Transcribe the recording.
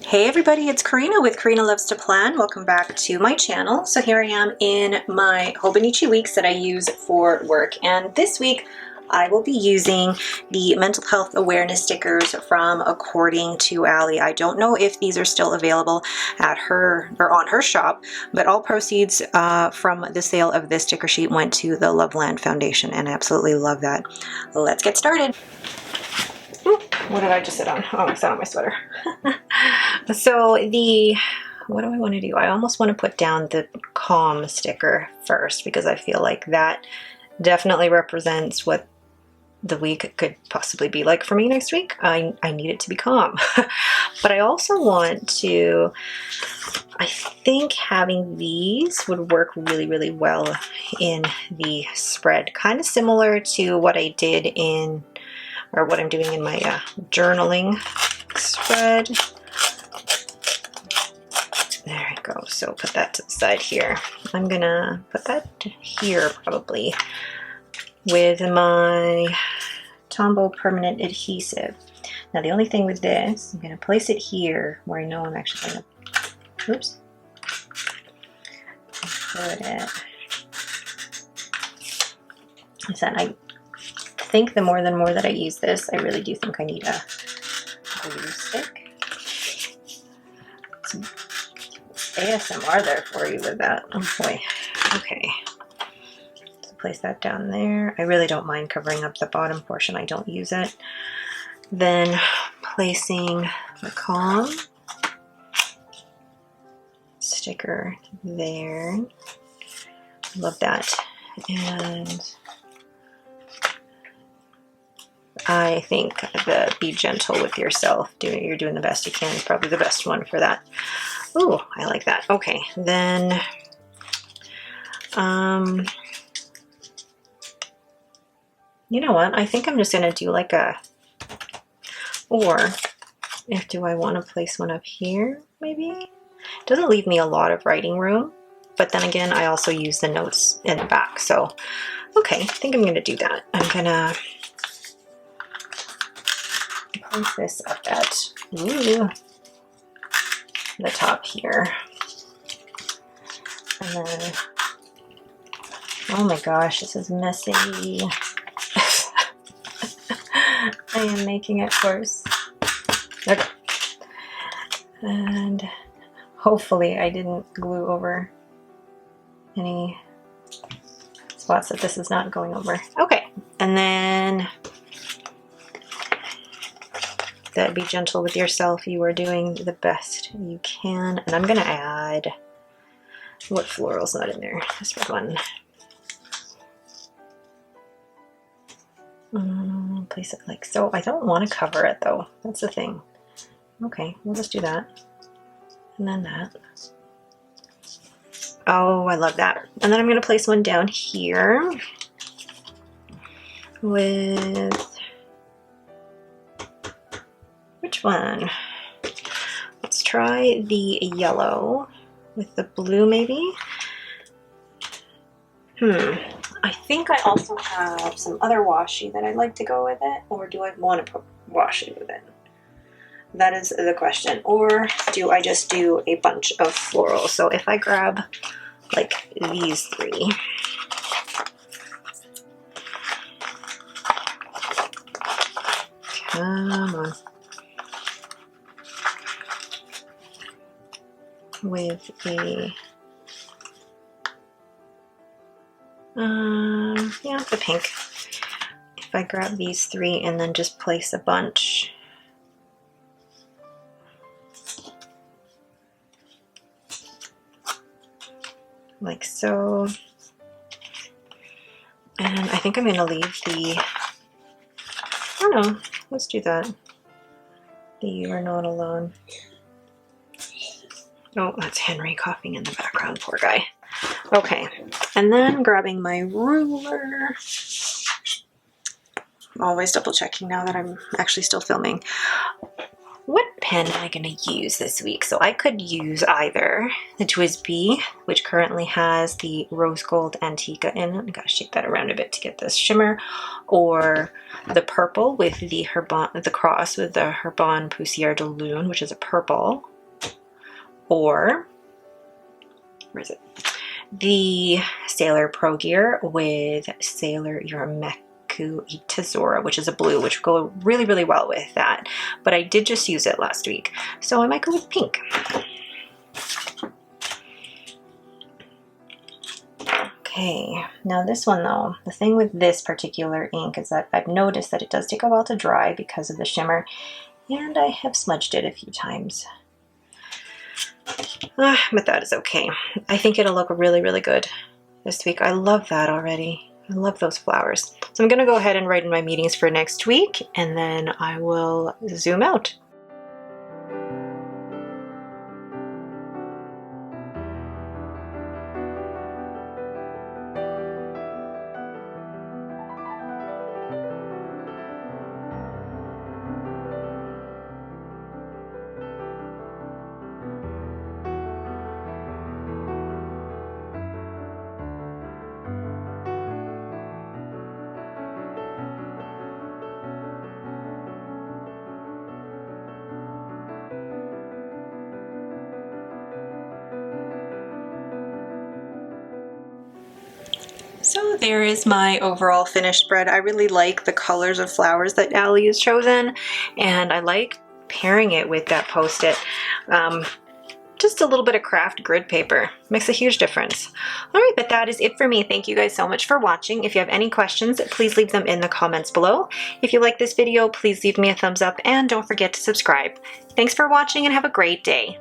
Hey everybody, it's Karina with Karina Loves to Plan. Welcome back to my channel. So here I am in my HOBONICHI weeks that I use for work, and this week I will be using the mental health awareness stickers from According to Allie. I don't know if these are still available at her or on her shop, but all proceeds from the sale of this sticker sheet went to the Loveland Foundation, and I absolutely love that. Let's get started. Ooh, what did I just sit on? Oh, I sat on my sweater. So what do I want to do? I almost want to put down the calm sticker first because I feel like that definitely represents what the week could possibly be like for me next week. I need it to be calm. But I also want to, I think having these would work really, really well in the spread. Kind of similar to what I did in, or what I'm doing in my journaling spread. There we go. So put that to the side here. I'm gonna put that here probably with my Tombow permanent adhesive. Now the only thing with this, I'm gonna place it here where I know I'm actually gonna, oops, put it. I think the more that I use this, I really do think I need a glue stick. Some ASMR there for you with that. Oh boy. Okay. So place that down there. I really don't mind covering up the bottom portion. I don't use it. Then placing the calm sticker there. Love that. And I think the be gentle with yourself, you're doing the best you can is probably the best one for that. Ooh, I like that. Okay, then you know what? I think I'm just gonna do like a, or if do I want to place one up here maybe? It doesn't leave me a lot of writing room, but then again I also use the notes in the back. So okay, I think I'm gonna do that. I'm gonna place this up at the top here, and then oh my gosh, this is messy. I am making it worse. Okay. And hopefully I didn't glue over any spots that this is not going over. Okay, and then that be gentle with yourself. You are doing the best you can. And I'm gonna add, what floral's not in there? This red one. Place it like so. I don't want to cover it though. That's the thing. Okay, we'll just do that. And then that. Oh, I love that. And then I'm gonna place one down here with, which one? Let's try the yellow with the blue maybe. I think I also have some other washi that I'd like to go with it, or do I want to put washi with it? That is the question. Or do I just do a bunch of florals? So if I grab like these three, come on, with a yeah, the pink. If I grab these three and then just place a bunch like so, and I think I'm gonna leave the, oh no, let's do that. The You Are Not Alone. Oh, that's Henry coughing in the background, poor guy. Okay, and then grabbing my ruler. I'm always double checking now that I'm actually still filming. What pen am I going to use this week? So I could use either the TWSBI, which currently has the rose gold Antica in it. I gotta shake that around a bit to get this shimmer, or the purple with the cross with the Herbon Poussière de Lune, which is a purple. or, where is it? The Sailor Pro Gear with Sailor Yurameku Itazora, which is a blue, which will go really, really well with that. But I did just use it last week, so I might go with pink. Okay, now this one though, the thing with this particular ink is that I've noticed that it does take a while to dry because of the shimmer, and I have smudged it a few times. But that is okay. I think it'll look really, really good this week. I love that already. I love those flowers. So I'm gonna go ahead and write in my meetings for next week, and then I will zoom out. So there is my overall finished spread. I really like the colors of flowers that Ali has chosen, and I like pairing it with that Post-it. Just a little bit of craft grid paper makes a huge difference. All right, but that is it for me. Thank you guys so much for watching. If you have any questions, please leave them in the comments below. If you like this video, please leave me a thumbs up and don't forget to subscribe. Thanks for watching and have a great day.